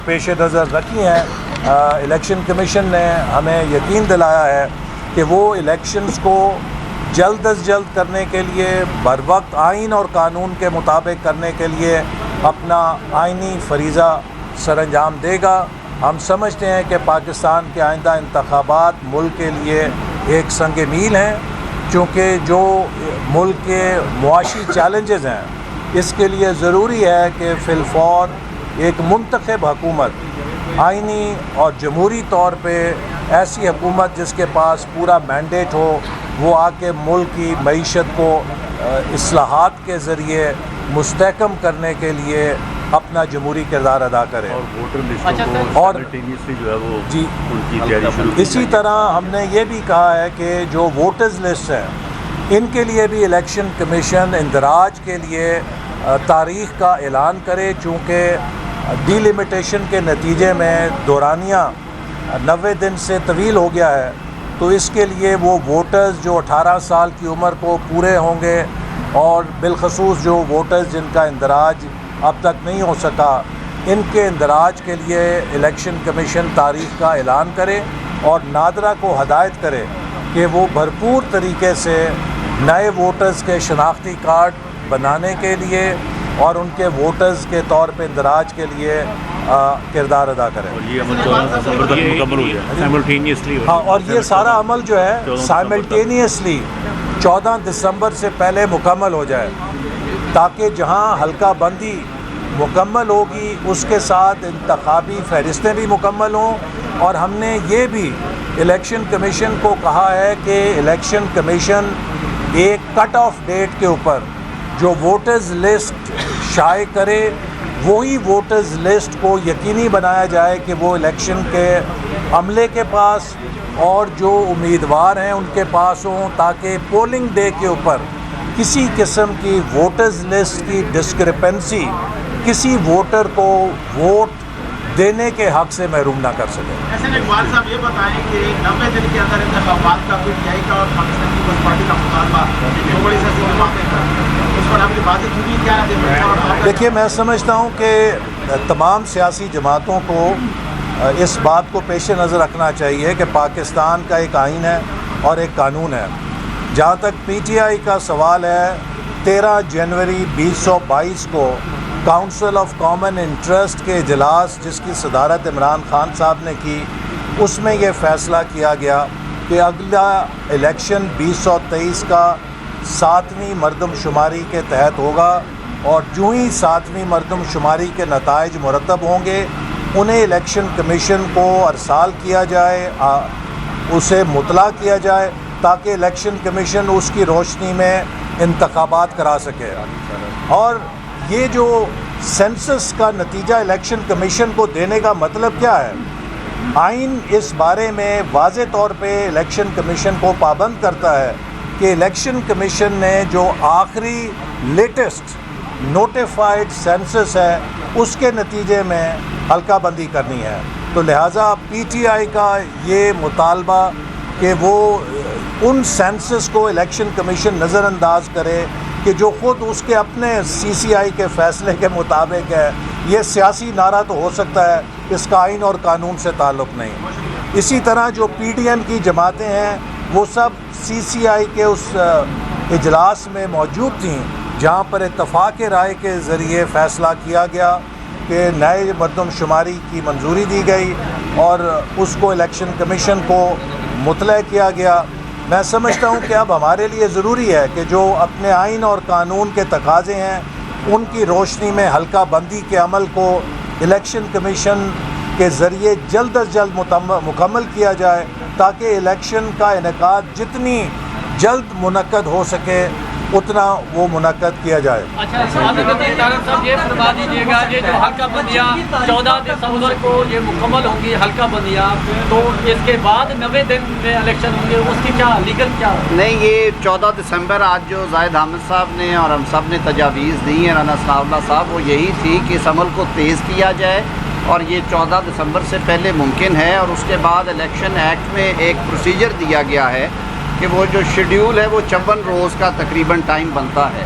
پیش نظر رکھی ہیں، الیکشن کمیشن نے ہمیں یقین دلایا ہے کہ وہ الیکشنز کو جلد از جلد کرنے کے لیے، بر وقت آئین اور قانون کے مطابق کرنے کے لیے اپنا آئینی فریضہ سر انجام دے گا۔ ہم سمجھتے ہیں کہ پاکستان کے آئندہ انتخابات ملک کے لیے ایک سنگ میل ہیں، چونکہ جو ملک کے معاشی چیلنجز ہیں اس کے لیے ضروری ہے کہ فی الفور ایک منتخب حکومت، آئینی اور جمہوری طور پہ ایسی حکومت جس کے پاس پورا مینڈیٹ ہو، وہ آ کے ملک کی معیشت کو اصلاحات کے ذریعے مستحکم کرنے کے لیے اپنا جمہوری کردار ادا کرے۔ اور ووٹر لسٹوں کو سائملٹینیسلی جو ہے وہ جی ان کی تیاری شروع کی اسی طرح ہم نے یہ بھی کہا ہے کہ جو ووٹرز لسٹ ہیں ان کے لیے بھی الیکشن کمیشن اندراج کے لیے تاریخ کا اعلان کرے، چونکہ ڈی لمیٹیشن کے نتیجے میں دورانیہ 90 دن سے طویل ہو گیا ہے، تو اس کے لیے وہ ووٹرز جو 18 سال کی عمر کو پورے ہوں گے اور بالخصوص جو ووٹرز جن کا اندراج اب تک نہیں ہو سکا، ان کے اندراج کے لیے الیکشن کمیشن تاریخ کا اعلان کرے اور نادرا کو ہدایت کرے کہ وہ بھرپور طریقے سے نئے ووٹرز کے شناختی کارڈ بنانے کے لیے اور ان کے ووٹرز کے طور پہ اندراج کے لیے کردار ادا کریں۔ اور یہ عمل 14 دسمبر تک مکمل ہو جائے سائملٹینیسلی۔ ہاں، اور یہ سارا عمل جو ہے سائملٹینیسلی 14 دسمبر سے پہلے مکمل ہو جائے، تاکہ جہاں حلقہ بندی مکمل ہوگی اس کے ساتھ انتخابی فہرستیں بھی مکمل ہوں۔ اور ہم نے یہ بھی الیکشن کمیشن کو کہا ہے کہ الیکشن کمیشن ایک کٹ آف ڈیٹ کے اوپر جو ووٹرز لسٹ شائع کرے، وہی ووٹرز لسٹ کو یقینی بنایا جائے کہ وہ الیکشن کے عملے کے پاس اور جو امیدوار ہیں ان کے پاس ہوں، تاکہ پولنگ ڈے کے اوپر کسی قسم کی ووٹرز لسٹ کی ڈسکرپنسی کسی ووٹر کو ووٹ دینے کے حق سے محروم نہ کر سکے۔ ایسے اقبال صاحب یہ بتائیں کہ 90 دن کے اندر انتخابات کا پی ٹی آئی کا اور پاکستان پیپلز پارٹی کا مطالبہ جو بڑی سی باتیں اس پر آپ کی باتیں ہوئی کیا ہے؟ دیکھیے، میں سمجھتا ہوں کہ تمام سیاسی جماعتوں کو اس بات کو پیش نظر رکھنا چاہیے کہ پاکستان کا ایک آئین ہے اور ایک قانون ہے۔ جہاں تک پی ٹی آئی کا سوال ہے، 13 جنوری 2022 کو کاؤنسل آف کامن انٹرسٹ کے اجلاس جس کی صدارت عمران خان صاحب نے کی، اس میں یہ فیصلہ کیا گیا کہ اگلا الیکشن 2023 کا 7ویں مردم شماری کے تحت ہوگا، اور جو ہی 7ویں مردم شماری کے نتائج مرتب ہوں گے انہیں الیکشن کمیشن کو ارسال کیا جائے، اسے مطلع کیا جائے، تاکہ الیکشن کمیشن اس کی روشنی میں انتخابات کرا سکے۔ اور یہ جو سینسس کا نتیجہ الیکشن کمیشن کو دینے کا مطلب کیا ہے؟ آئین اس بارے میں واضح طور پہ الیکشن کمیشن کو پابند کرتا ہے کہ الیکشن کمیشن نے جو آخری لیٹسٹ نوٹیفائڈ سینسس ہے اس کے نتیجے میں حلقہ بندی کرنی ہے۔ تو لہٰذا پی ٹی آئی کا یہ مطالبہ کہ وہ ان سینسس کو الیکشن کمیشن نظر انداز کرے کہ جو خود اس کے اپنے سی سی آئی کے فیصلے کے مطابق ہے، یہ سیاسی نعرہ تو ہو سکتا ہے، اس کا آئین اور قانون سے تعلق نہیں۔ اسی طرح جو پی ڈی ایم کی جماعتیں ہیں وہ سب سی سی آئی کے اس اجلاس میں موجود تھیں جہاں پر اتفاق رائے کے ذریعے فیصلہ کیا گیا کہ نئے مردم شماری کی منظوری دی گئی اور اس کو الیکشن کمیشن کو مطلع کیا گیا۔ میں سمجھتا ہوں کہ اب ہمارے لیے ضروری ہے کہ جو اپنے آئین اور قانون کے تقاضے ہیں ان کی روشنی میں حلقہ بندی کے عمل کو الیکشن کمیشن کے ذریعے جلد از جلد مکمل کیا جائے، تاکہ الیکشن کا انعقاد جتنی جلد منعقد ہو سکے اتنا وہ منعقد کیا جائے۔ اچھا صاحب یہ فرما دیجیے گا، یہ جو حلقہ بندیاں 14 دسمبر کو یہ مکمل ہوں گی حلقہ بندیاں، تو اس کے بعد 90 دن میں الیکشن ہوں گے، اس کی کیا لیگل کیا؟ نہیں، یہ 14 دسمبر آج جو زاہد حامد صاحب نے اور ہم سب نے تجاویز دی ہیں رانا ثناء اللہ صاحب، وہ یہی تھی کہ اس عمل کو تیز کیا جائے اور یہ 14 دسمبر سے پہلے ممکن ہے۔ اور اس کے بعد الیکشن ایکٹ میں ایک پروسیجر دیا گیا ہے کہ وہ جو شیڈیول ہے وہ 54 روز کا تقریباً ٹائم بنتا ہے،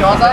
14